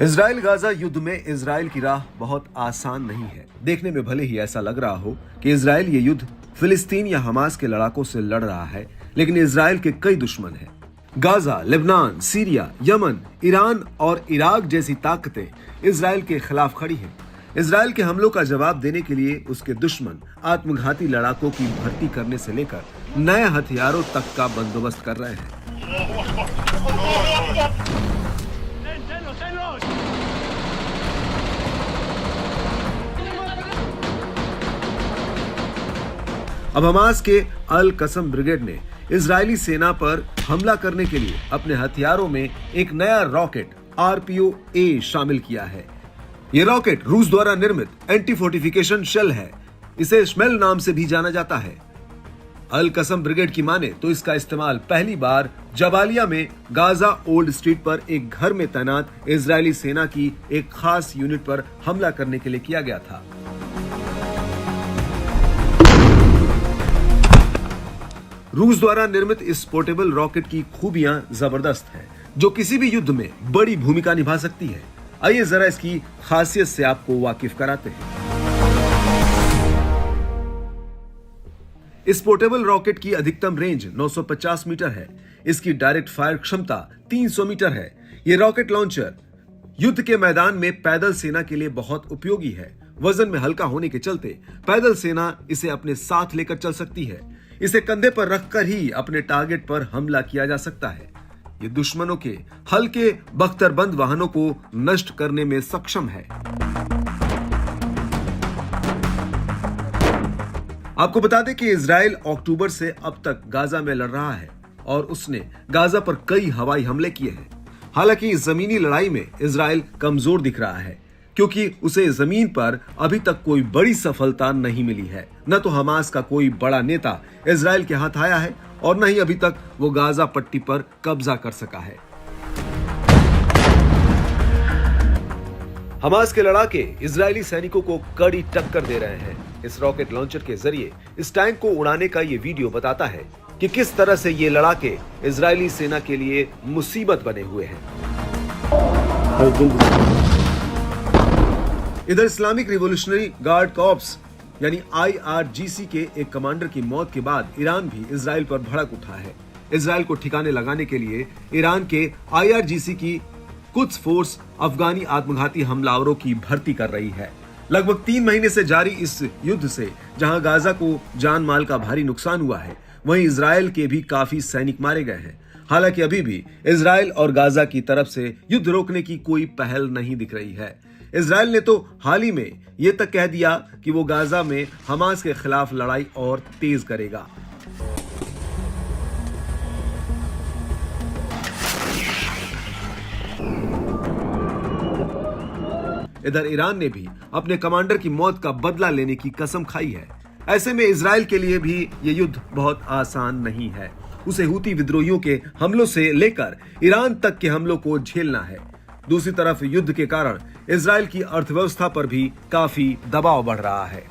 Israel Gaza युद्ध में Israel की राह बहुत आसान नहीं है। देखने में भले ही ऐसा लग रहा हो कि इजराइल ये युद्ध फिलिस्तीन या हमास के लड़ाकों से लड़ रहा है, लेकिन इजराइल के कई दुश्मन हैं। Gaza, Lebanon, Syria, Yemen, Iran और इराक जैसी ताकतें इजराइल के खिलाफ खड़ी हैं। इजराइल के हमलों का जवाब देने के लिए उसके दुश्मन आत्मघाती लड़ाकों की भर्ती करने से लेकर नए हथियारों तक का बंदोबस्त कर रहे हैं। अब हमास के अल कसम ब्रिगेड ने इजरायली सेना पर हमला करने के लिए अपने हथियारों में एक नया रॉकेट RPO-A शामिल किया है। ये रॉकेट रूस द्वारा निर्मित एंटी फोर्टिफिकेशन शेल है। इसे श्मेल नाम से भी जाना जाता है। अल कसम ब्रिगेड की माने तो इसका इस्तेमाल पहली बार जबालिया में गाजा ओल्ड स्ट्रीट पर एक घर में तैनात इजरायली सेना की एक खास यूनिट पर हमला करने के लिए किया गया था। रूस द्वारा निर्मित इस पोर्टेबल रॉकेट की खूबियां जबरदस्त हैं, जो किसी भी युद्ध में बड़ी भूमिका निभा सकती है। आइए जरा इसकी खासियत से आपको वाकिफ कराते हैं। इस पोर्टेबल रॉकेट की अधिकतम रेंज 950 मीटर है। इसकी डायरेक्ट फायर क्षमता 300 मीटर है। यह रॉकेट लॉन्चर युद्ध के मैदान में पैदल सेना के लिए बहुत उपयोगी है। वजन में हल्का होने के चलते पैदल सेना इसे अपने साथ लेकर चल सकती है। इसे कंधे पर रखकर ही अपने टारगेट पर हमला किया जा सकता है। ये दुश्मनों के हल्के बख्तरबंद वाहनों को नष्ट करने में सक्षम है। आपको बता दें कि इजराइल अक्टूबर से अब तक गाजा में लड़ रहा है और उसने गाजा पर कई हवाई हमले किए हैं। हालांकि इस जमीनी लड़ाई में इजराइल कमजोर दिख रहा है, क्योंकि उसे जमीन पर अभी तक कोई बड़ी सफलता नहीं मिली है। न तो हमास का कोई बड़ा नेता इजराइल के हाथ आया है और न ही अभी तक वो गाजा पट्टी पर कब्जा कर सका है। हमास के लड़ाके इजरायली सैनिकों को कड़ी टक्कर दे रहे हैं। इस रॉकेट लॉन्चर के जरिए इस टैंक को उड़ाने का ये वीडियो बताता है कि किस तरह से ये लड़ाके इजरायली सेना के लिए मुसीबत बने हुए हैं। इधर इस्लामिक रिवॉल्यूशनरी गार्ड कॉर्प्स यानी IRGC के एक कमांडर की मौत के बाद ईरान भी इजराइल पर भड़क उठा है। इजराइल को ठिकाने लगाने के लिए ईरान के IRGC की कुछ फोर्स अफगानी आत्मघाती हमलावरों की भर्ती कर रही है। लगभग 3 महीने से जारी इस युद्ध से जहां गाजा को जान माल का भारी नुकसान हुआ है, वहीं इजराइल के भी काफी सैनिक मारे गए हैं। हालांकि अभी भी इजराइल और गाजा की तरफ से युद्ध रोकने की कोई पहल नहीं दिख रही है। इजराइल ने तो हाल ही में यह तक कह दिया कि वो गाजा में हमास के खिलाफ लड़ाई और तेज करेगा। इधर ईरान ने भी अपने कमांडर की मौत का बदला लेने की कसम खाई है। ऐसे में इजराइल के लिए भी ये युद्ध बहुत आसान नहीं है। उसे हूती विद्रोहियों के हमलों से लेकर ईरान तक के हमलों को झेलना है। दूसरी तरफ युद्ध के कारण इजराइल की अर्थव्यवस्था पर भी काफी दबाव बढ़ रहा है।